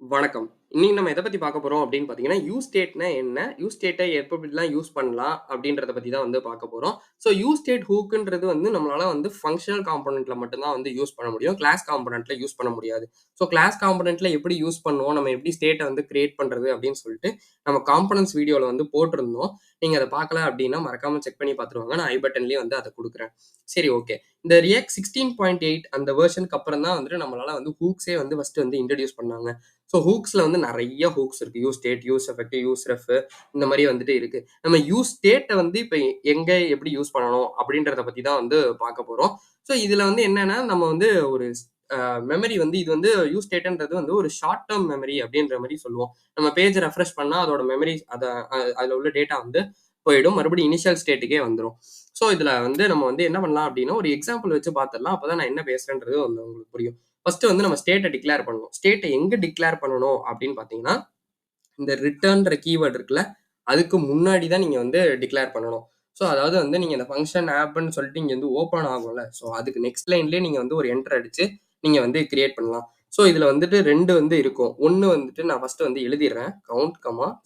வணக்கம். இன்னைக்கு நம்ம எத பத்தி பார்க்க போறோம் அப்படின்னு பார்த்தீங்கன்னா, யூஸ் ஸ்டேட்னா என்ன? யூஸ் ஸ்டேட்ட எப்படிலாம் யூஸ் பண்ணலாம்? அப்படின்றத பத்தி தான் வந்து பார்க்க போறோம். ஸோ யூஸ் ஸ்டேட் ஹூக்குன்றது வந்து நம்மளால வந்து ஃபங்ஷனல் காம்போனன்ட்ல மட்டும் தான் வந்து யூஸ் பண்ண முடியும். கிளாஸ் காம்போனன்ட்ல யூஸ் பண்ண முடியாது. ஸோ கிளாஸ் காம்போனன்ட்ல எப்படி யூஸ் பண்ணுவோம்? நம்ம எப்படி ஸ்டேட்ட வந்து கிரியேட் பண்றது? அப்படின்னு சொல்லிட்டு நம்ம காம்போனன்ட்ஸ் வீடியோல வந்து போட்டிருந்தோம். நீங்க அத பார்க்கல அப்படின்னா மறக்காம செக் பண்ணி பார்த்துருவாங்க. நான் ஐ பட்டன்லயே வந்து அத குடுக்குறேன். சரி, ஓகே. இந்த ரியாக்ட் 16.8 அந்த வெர்ஷனுக்கு அப்புறம் தான் வந்துட்டு நம்மளால வந்து ஹூக்ஸே வந்து ஃபர்ஸ்ட் வந்து இன்ட்ரோடியூஸ் பண்ணாங்க. ஸோ ஹூக்ஸ்ல வந்து நெறைய ஹூக்ஸ் இருக்கு. Use state, use effect, use ref இந்த மாரி வந்துட்டு இருக்கு. நம்ம யூஸ் ஸ்டேட்ட வந்து இப்ப எங்க எப்படி யூஸ் பண்ணணும் அப்படின்றத பத்தி தான் வந்து பார்க்க போறோம். ஸோ இதுல வந்து என்னன்னா, நம்ம வந்து ஒரு மெமரி வந்து இது வந்து யூஸ் ஸ்டேட்ன்றது வந்து ஒரு ஷார்ட் டெர்ம் மெமரி அப்படின்ற மாரி சொல்லுவோம். நம்ம பேஜ் ரெஃப்ரெஷ் பண்ணா அதோட மெமரி அதுல உள்ள டேட்டா வந்து போயிடும். மறுபடியும் இனிஷியல் ஸ்டேட்டுக்கே வந்துரும். ஸோ இதுல வந்து நம்ம வந்து என்ன பண்ணலாம் அப்படின்னா, ஒரு எக்ஸாம்பிள் வச்சு பார்த்துடலாம். அப்பதான் நான் என்ன பேசுறேன்றது வந்து உங்களுக்கு புரியும். ஃபர்ஸ்ட் வந்து நம்ம ஸ்டேட்ட டிக்ளேர் பண்ணணும். ஸ்டேட்ட எங்க டிக்ளேர் பண்ணணும் அப்படின்னு பார்த்தீங்கன்னா, இந்த ரிட்டர்ன்ற கீவேர்ட் இருக்குல்ல, அதுக்கு முன்னாடி தான் நீங்க வந்து டிக்ளேர் பண்ணணும். ஸோ அதாவது வந்து நீங்க இந்த ஃபங்ஷன் ஆப்ன்னு சொல்லிட்டு இங்க வந்து ஓப்பன் ஆகும்ல. ஸோ அதுக்கு நெக்ஸ்ட் லைன்லயே நீங்க வந்து ஒரு என்டர் அடிச்சு நீங்க வந்து கிரியேட் பண்ணலாம். ஸோ இதுல வந்துட்டு 2 வந்து இருக்கும். 1 வந்துட்டு நான் ஃபர்ஸ்ட் வந்து எழுதிடுறேன். கவுண்ட்,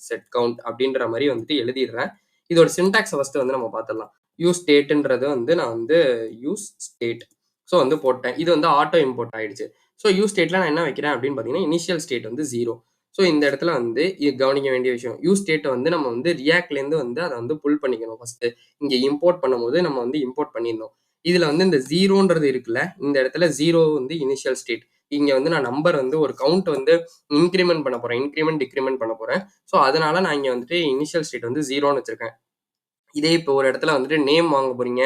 செட் கவுண்ட் அப்படின்ற மாரி வந்துட்டு எழுதிடுறேன். இதோட சின்டாக்ஸ ஃபர்ஸ்ட் வந்து நம்ம பார்த்துடலாம். யூஸ் ஸ்டேட்ன்றது வந்து நான் வந்து யூஸ் ஸ்டேட். ஸோ வந்து போட்டேன். இது வந்து ஆட்டோ இம்போர்ட் ஆயிடுச்சு. ஸோ யூஸ் ஸ்டேட்ல நான் என்ன வைக்கிறேன் அப்படின்னு பார்த்தீங்கன்னா, இனிஷியல் ஸ்டேட் வந்து 0. ஸோ இந்த இடத்துல வந்து கவனிக்க வேண்டிய விஷயம். யூஸ் ஸ்டேட்ட வந்து நம்ம வந்து ரியாக்ட்லேருந்து வந்து அத வந்து புல் பண்ணிக்கணும் ஃபர்ஸ்ட்டு. இங்க இம்போர்ட் பண்ணும்போது நம்ம வந்து இம்போர்ட் பண்ணிடணும். இதுல வந்து இந்த 0ன்றது இருக்குல்ல, இந்த இடத்துல 0 வந்து இனிஷியல் ஸ்டேட். இங்க வந்து நான் நம்பர் வந்து ஒரு கவுண்ட் வந்து இன்கிரிமென்ட் பண்ண போறேன். இன்கிரிமென்ட், டிக்ரிமென்ட் பண்ண போறேன். ஸோ அதனால நான் இங்க வந்துட்டு இனிஷியல் ஸ்டேட் வந்து 0ன்னு வச்சிருக்கேன். இதே இப்போ ஒரு இடத்துல வந்துட்டு நேம் வாங்க போறீங்க.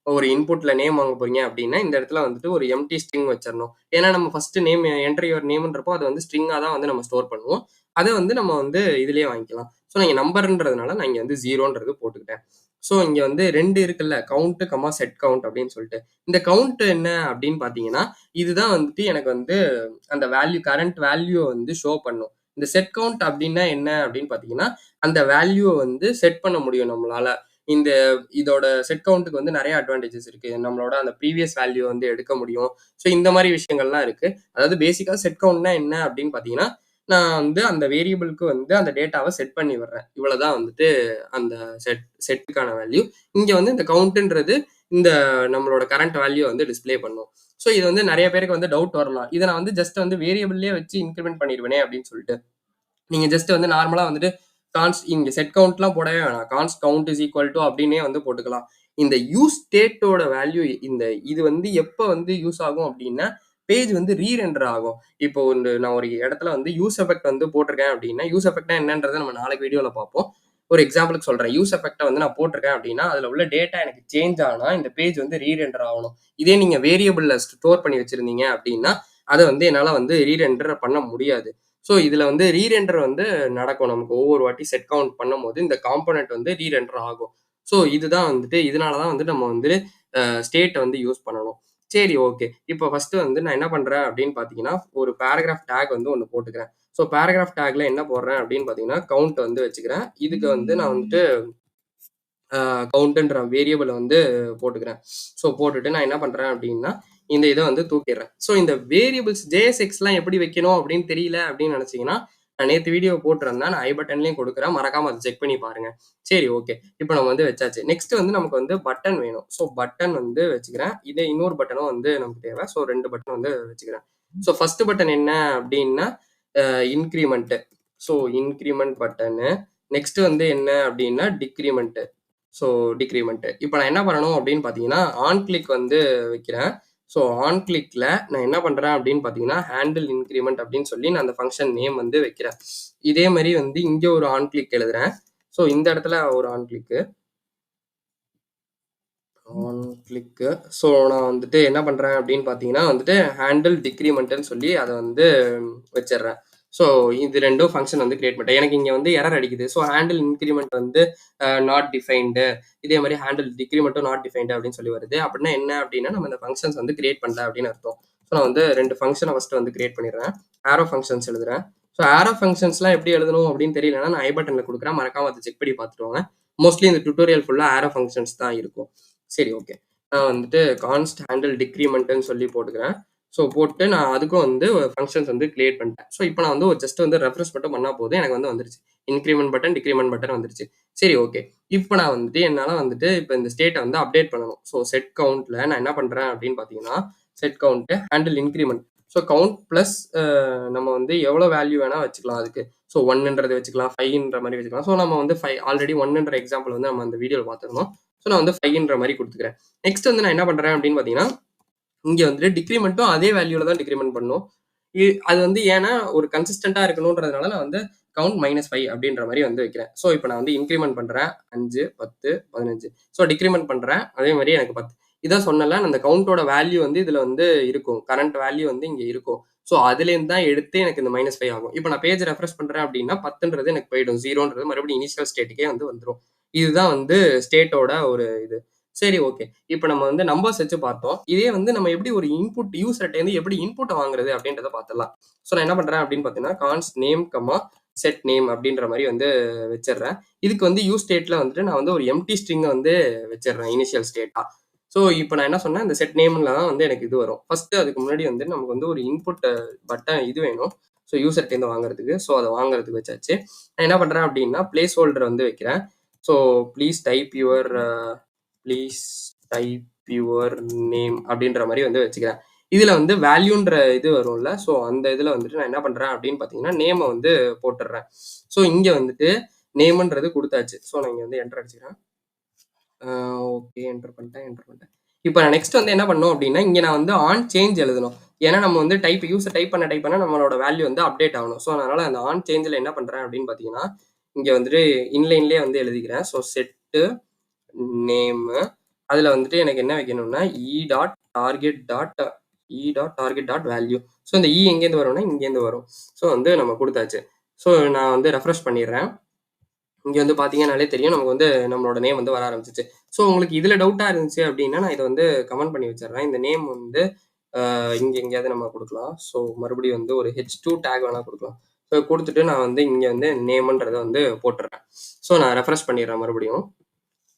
ஒரு இன்புட்ல நேம் வாங்க போறீங்க அப்படின்னா, இந்த இடத்துல வந்துட்டு ஒரு எம்ப்டி ஸ்ட்ரிங் வச்சிரணும். ஏன்னா நம்ம ஃபர்ஸ்ட் நேம் என்டர் யுவர் நேம்ன்றப்போ அது வந்து ஸ்ட்ரிங்கா தான் வந்து நம்ம ஸ்டோர் பண்ணுவோம். அத வந்து நம்ம வந்து இதிலேயே வாங்கிக்கலாம். ஸோ நான் இங்க நம்பர்ன்றதுனால நான் இங்க வந்து 0ன்றது போட்டுக்கிட்டேன். ஸோ இங்க வந்து 2 இருக்குல்ல. கவுண்ட், செட் கவுண்ட் அப்படின்னு சொல்லிட்டு. இந்த கவுண்ட் என்ன அப்படின்னு பார்த்தீங்கன்னா, இதுதான் வந்துட்டு எனக்கு வந்து அந்த வேல்யூ கரண்ட் வேல்யூவ வந்து ஷோ பண்ணும். இந்த செட் கவுண்ட் அப்படின்னா என்ன அப்படின்னு பார்த்தீங்கன்னா, அந்த வேல்யூவ வந்து செட் பண்ண முடியும் நம்மளால. இந்த இதோட செட் கவுண்ட்க்கு வந்து நெறைய அட்வான்டேஜஸ் இருக்கு. நம்மளோட அந்த ப்ரீவியஸ் வேல்யூ வந்து எடுக்க முடியும். ஸோ இந்த மாரி விஷயங்கள்லாம் இருக்கு. அதாவது பேசிக்கா செட் கவுண்ட்னா என்ன அப்படின்னு பார்த்தீங்கன்னா, நான் வந்து அந்த வேரியபிள்க்கு வந்து அந்த டேட்டாவ செட் பண்ணி விடுறேன். இவ்வளவுதான் வந்துட்டு அந்த செட்டுக்கான வேல்யூ. இங்க வந்து இந்த கவுண்ட்ன்றது இந்த நம்மளோட கரண்ட் வேல்யூ வந்து டிஸ்ப்ளே பண்ணும். ஸோ இது வந்து நெறைய பேருக்கு வந்து டவுட் வரலாம். இத நான் வந்து ஜஸ்ட் வந்து வேரியபிள்லயே வச்சு இன்கிரிமென்ட் பண்ணிருவேனே அப்படின்னு சொல்லிட்டு. நீங்க ஜஸ்ட் வந்து நார்மலா வந்துட்டு இங்க செட் கவுண்ட்லாம் போடவே வேணாம். கான்ஸ்ட் கவுண்ட் இஸ் ஈக்குவல் டூ அப்படின்னே வந்து போட்டுக்கலாம். இந்த யூஸ் ஸ்டேட்டோட வேல்யூ இது வந்து எப்ப வந்து யூஸ் ஆகும் அப்படின்னா, பேஜ் வந்து ரெண்டர் ஆகும். இப்போ நான் ஒரு இடத்துல வந்து யூஸ் எஃபெக்ட் வந்து போட்டிருக்கேன் அப்படின்னா, யூஸ் எஃபெக்ட்னா என்னன்றத நம்ம நாளைக்கு வீடியோல பார்ப்போம். ஒரு எக்ஸாம்பிளுக்கு சொல்றேன். யூஸ் எஃபெக்ட்ட வந்து நான் போட்டிருக்கேன் அப்படின்னா, அதுல உள்ள டேட்டா எனக்கு சேஞ்ச் ஆனா, இந்த பேஜ் வந்து ரெண்டர் ஆகணும். இதே நீங்க வேரியபிள்ல ஸ்டோர் பண்ணி வச்சிருந்தீங்க அப்படின்னா, அத வந்து என்னால வந்து ரெண்டர் பண்ண முடியாது. ஸோ இதுல வந்து ரெண்டர் வந்து நடக்கும். நமக்கு ஒவ்வொரு வாட்டி செட் கவுண்ட் பண்ணும்போது, இந்த காம்போனன்ட் வந்து ரெண்டர் ஆகும். ஸோ இதுதான் வந்துட்டு இதனால தான் வந்து நம்ம வந்து ஸ்டேட்ட வந்து யூஸ் பண்ணணும். சரி, ஓகே. இப்போ ஃபர்ஸ்ட் வந்து நான் என்ன பண்றேன் அப்படின்னு பார்த்தீங்கன்னா, ஒரு பேராகிராஃப் டாக் வந்து ஒண்ணு போட்டுக்கிறேன். ஸோ பேராகிராஃப் டாக்ல என்ன போடுறேன் அப்படின்னு பார்த்தீங்கன்னா, கவுண்ட் வந்து வச்சுக்கிறேன். இதுக்கு வந்து நான் வந்துட்டு கவுண்ட்ன்ற வேரியபிள வந்து போட்டுக்கிறேன். ஸோ போட்டுட்டு நான் என்ன பண்றேன் அப்படின்னா, இந்த இத வந்து தூக்கிடுறேன். ஸோ இந்த வேரியபிள்ஸ் JSXலாம் எப்படி வைக்கணும் அப்படின்னு தெரியல அப்படின்னு நினைச்சீங்கன்னா, நான் நேத்து வீடியோ போட்டிருந்தேன். நான் ஐ பட்டன்லயும் குடுக்குறேன். மறக்காம அத செக் பண்ணி பாருங்க. சரி, ஓகே. இப்போ நம்ம வந்து வச்சாச்சு. நெக்ஸ்ட் வந்து நமக்கு வந்து பட்டன் வேணும். ஸோ பட்டன் வந்து வச்சுக்கிறேன். இதே இன்னொரு பட்டனும் வந்து நமக்கு தேவை. ஸோ 2 பட்டன் வந்து வச்சுக்கிறேன். ஸோ ஃபர்ஸ்ட் பட்டன் என்ன அப்படின்னா, increment. So increment button. Next வந்து என்ன அப்படின்னா, டிக்ரிமென்ட். So decrement. இப்போ நான் என்ன பண்ணணும் அப்படின்னு பார்த்தீங்கன்னா, ஆன் கிளிக் வந்து வைக்கிறேன். ஸோ ஆன் கிளிக்ல நான் என்ன பண்றேன் அப்படின்னு பார்த்தீங்கன்னா, ஹேண்டில் இன்கிரிமென்ட் அப்படின்னு சொல்லி நான் அந்த ஃபங்ஷன் நேம் வந்து வைக்கிறேன். இதே மாரி வந்து இங்க ஒரு ஆன் கிளிக் எழுதுறேன். ஸோ இந்த இடத்துல ஒரு ஆன் கிளிக்கு. ஆன் கிளிக்கு. ஸோ நான் வந்துட்டு என்ன பண்றேன் அப்படின்னு பார்த்தீங்கன்னா வந்துட்டு, ஹேண்டில் டிக்ரிமென்ட்ன்னு சொல்லி அத வந்து வச்சுடுறேன். ஸோ இது 2ம் ஃபங்ஷன் வந்து கிரியேட் பண்ணிட்டேன். எனக்கு இங்க வந்து எரர் அடிக்குது. ஸோ ஹேண்டில் இன்கிரிமென்ட் வந்து நாட் டிஃபைன்டு. இதே மாரி ஹேண்டில் டிக்ரிமென்ட்டும் நாட் டிஃபைன்டு அப்படின்னு சொல்லி வருது. அப்படின்னா என்ன அப்படின்னா, நம்ம இந்த ஃபங்ஷன்ஸ் வந்து கிரியேட் பண்ணல அப்படின்னு அர்த்தம். ஸோ நான் வந்து 2 ஃபங்ஷன ஃபர்ஸ்ட் வந்து கிரியேட் பண்ணிடுறேன். ஆரோ ஃபங்ஷன்ஸ் எழுதுறேன். ஸோ ஆரோ ஃபங்ஷன்ஸ்லாம் எப்படி எழுதணும் அப்படின்னு தெரியலன்னா, நான் ஐ பட்டன்ல குடுக்குறேன். மறக்காம அத செக் பண்ணி பார்த்துட்டு வாங்க. மோஸ்ட்லி இந்த டியூட்டோரியல் ஃபுல்லா ஆரோ ஃபங்ஷன்ஸ் தான் இருக்கும். சரி, ஓகே. நான் வந்துட்டு கான்ஸ்ட் ஹேண்டில் டிக்ரிமென்ட்ன்னு சொல்லி போட்டுக்கிறேன். ஸோ போட்டு நான் அதுக்கும் வந்து ஃபங்ஷன்ஸ் வந்து கிரியேட் பண்ணிட்டேன். ஸோ இப்போ நான் வந்து ஒரு ஜஸ்ட் வந்து ரெஃப்ரெஷ் மட்டும் பண்ணா போதும். எனக்கு வந்து வந்துருச்சு. இன்கிரிமெண்ட் பட்டன், டிக்ரிமெண்ட் பட்டன் வந்துருச்சு. சரி ஓகே. இப்ப நான் வந்துட்டு என்னால வந்துட்டு இப்ப இந்த ஸ்டேட்ட வந்து அப்டேட் பண்ணணும். ஸோ செட் கவுண்ட்ல நான் என்ன பண்றேன் அப்படின்னு பார்த்தீங்கன்னா, set count handle increment. So count plus நம்ம வந்து எவ்வளோ வேல்யூ வேணா வச்சுக்கலாம் அதுக்கு. ஸோ 1ன்றது வச்சுக்கலாம், 5ன்ற மாரி வச்சுக்கலாம். ஸோ நம்ம வந்து 5 ஆல்ரெடி 1ன்ற எக்ஸாம்பிள் வந்து நம்ம அந்த வீடியோல பார்த்துருந்தோம். ஸோ நான் வந்து 5ன்ற மாரி குடுத்துக்கிறேன். நெக்ஸ்ட் வந்து நான் என்ன பண்றேன் அப்படின்னு பார்த்தீங்கன்னா, இங்க வந்துட்டு டிக்ரிமெண்ட்டும் அதே வேல்யூல தான் டிக்ரிமெண்ட் பண்ணணும். அது வந்து ஏன்னா ஒரு கன்சிஸ்டன்ட்டா இருக்கணும்ன்றதுனால நான் வந்து கவுண்ட் -5 அப்படின்ற மாரி வந்து வைக்கிறேன். ஸோ இப்ப நான் வந்து இன்கிரிமெண்ட் பண்றேன். 5, 10, 15. ஸோ டிக்ரிமெண்ட் பண்றேன். அதே மாரி எனக்கு 10. இதான் சொன்னேன்ல, அந்த கவுண்டோட வேல்யூ வந்து இதுல வந்து இருக்கும். கரண்ட் வேல்யூ வந்து இங்க இருக்கும். ஸோ அதுலேருந்து தான் எடுத்து எனக்கு இந்த -5 ஆகும். இப்ப நான் பேஜ் ரெஃப்ரெஷ் பண்றேன் அப்படின்னா 10ன்றது எனக்கு போயிடும். 0ன்றது மறுபடியும் இனிஷியல் ஸ்டேட்டுக்கே வந்து வந்துரும். இதுதான் வந்து ஸ்டேட்டோட ஒரு இது. சரி ஓகே. இப்ப நம்ம வந்து நம்பர்ஸ் வச்சு பார்த்தோம். இதே வந்து நம்ம எப்படி ஒரு இன்புட் யூசர்ட்டேருந்து எப்படி இன்புட்ட வாங்குறது அப்படின்றத பார்த்துடலாம். ஸோ நான் என்ன பண்றேன் அப்படின்னு பார்த்தீங்கன்னா, கான்ஸ்ட் நேம், செட் நேம் அப்படின்ற மாரி வந்து வச்சுடுறேன். இதுக்கு வந்து யூஸ் ஸ்டேட்ல வந்துட்டு நான் வந்து ஒரு எம்ப்டி ஸ்ட்ரிங்க வந்து வச்சுடுறேன் இனிஷியல் ஸ்டேட்டா. ஸோ இப்ப நான் என்ன சொன்னேன், இந்த செட் நேம்ல தான் வந்து எனக்கு இது வரும். ஃபர்ஸ்ட் அதுக்கு முன்னாடி வந்து நமக்கு வந்து ஒரு இன்புட் பட்டன் இது வேணும். ஸோ யூசர்ட்டேருந்து வாங்குறதுக்கு. ஸோ அத வாங்குறதுக்கு வச்சாச்சு. நான் என்ன பண்றேன் அப்படின்னா, பிளேஸ் ஹோல்டர் வந்து வைக்கிறேன். So please type your name அப்படின்ற மாரி வந்து வச்சுக்கிறேன். இதுல வந்து வேல்யூன்ற இது வரும்ல. ஸோ அந்த இதுல வந்துட்டு நான் என்ன பண்றேன் அப்படின்னு பார்த்தீங்கன்னா, நேம வந்து போட்டுடுறேன். ஸோ இங்க வந்துட்டு நேம்ன்றது குடுத்தாச்சு. ஸோ நான் இங்க வந்து என்டர் அடிச்சுக்கிறேன். ஓகே என்டர் பண்ணிட்டேன். இப்ப நான் நெக்ஸ்ட் வந்து என்ன பண்ணணும் அப்படின்னா, இங்க நான் வந்து ஆன் சேஞ்ச் எழுதணும். ஏன்னா நம்ம வந்து யூசர் டைப் பண்ண நம்மளோட வேல்யூ வந்து அப்டேட் ஆகணும். ஸோ அதனால அந்த ஆன் சேஞ்ச்ல என்ன பண்றேன் அப்படின்னு பார்த்தீங்கன்னா, இங்க வந்துட்டு இன்லைன்லயே வந்து எழுதிக்கிறேன். ஸோ செட்டு நேமு அதுல வந்துட்டு எனக்கு என்ன வைக்கணும்னா, e.target.value. ஸோ இந்த எங்கேருந்து வரும்னா, இங்கேருந்து வரும். ஸோ வந்து நம்ம குடுத்தாச்சு. ஸோ நான் வந்து ரெஃப்ரெஷ் பண்ணிடுறேன். இங்க வந்து பார்த்தீங்கன்னாலே தெரியும். நமக்கு வந்து நம்மளோட நேம் வந்து வர ஆரம்பிச்சுச்சு. ஸோ உங்களுக்கு இதுல டவுட்டா இருந்துச்சு அப்படின்னா, நான் இத வந்து கமெண்ட் பண்ணி வச்சுடுறேன். இந்த நேம் வந்து இங்க எங்கேயாவது நம்ம குடுக்கலாம். ஸோ மறுபடியும் வந்து ஒரு H2 டேக் வேணா குடுக்கலாம். ஸோ குடுத்துட்டு நான் வந்து இங்க வந்து நேம்ன்றத வந்து போட்டுடுறேன். ஸோ நான் ரெஃப்ரெஷ் பண்ணிடுறேன் மறுபடியும்.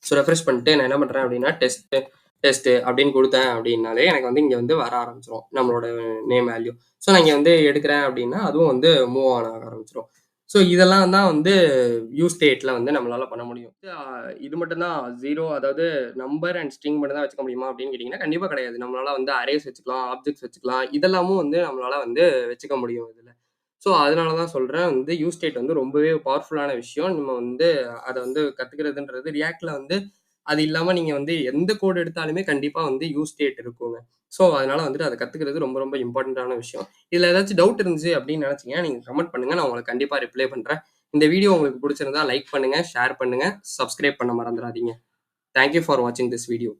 ஸோ ரெஃப்ரெஷ் பண்ணிட்டு நான் என்ன பண்றேன் அப்படின்னா, டெஸ்ட் அப்படின்னு குடுத்தேன் அப்படின்னாலே எனக்கு வந்து இங்க வந்து வர ஆரம்பிச்சுரும். நம்மளோட நேம் வேல்யூ. ஸோ நான் இங்க வந்து எடுக்கிறேன் அப்படின்னா, அதுவும் வந்து மூவ் ஆன் ஆக ஆரம்பிச்சுரும். ஸோ இதெல்லாம் தான் வந்து யூஸ் ஸ்டேட்ல வந்து நம்மளால பண்ண முடியும். இது மட்டும் தான் 0 அதாவது நம்பர் அண்ட் ஸ்ட்ரிங் மட்டும் தான் வச்சுக்க முடியுமா அப்படின்னு கேட்டீங்கன்னா, கண்டிப்பா கிடையாது. நம்மளால வந்து அரேஸ் வச்சுக்கலாம், ஆப்ஜெக்ட்ஸ் வச்சுக்கலாம். இதெல்லாமும் வந்து நம்மளால வந்து வச்சுக்க முடியும் இதுல. ஸோ அதனால தான் சொல்றேன் வந்து யூஸ் ஸ்டேட் வந்து ரொம்பவே பவர்ஃபுல்லான விஷயம். நம்ம வந்து அத வந்து கத்துக்கிறதுன்றது ரியாக்ட்ல வந்து அது இல்லாம நீங்க வந்து எந்த கோட் எடுத்தாலுமே கண்டிப்பா வந்து யூஸ் ஸ்டேட் இருக்குங்க. ஸோ அதனால வந்துட்டு அத கத்துக்கிறது ரொம்ப ரொம்ப இம்பார்ட்டன்ட்டான விஷயம். இதுல ஏதாச்சும் டவுட் இருந்துச்சு அப்படின்னு நினைச்சீங்கன்னா, நீங்க கமெண்ட் பண்ணுங்க. நான் உங்களுக்கு கண்டிப்பா ரிப்ளை பண்றேன். இந்த வீடியோ உங்களுக்கு புடிச்சிருந்தா லைக் பண்ணுங்க, ஷேர் பண்ணுங்க, சப்ஸ்கிரைப் பண்ண மறந்துறாதீங்க. தேங்க் யூ ஃபார் வாட்சிங் திஸ் வீடியோ.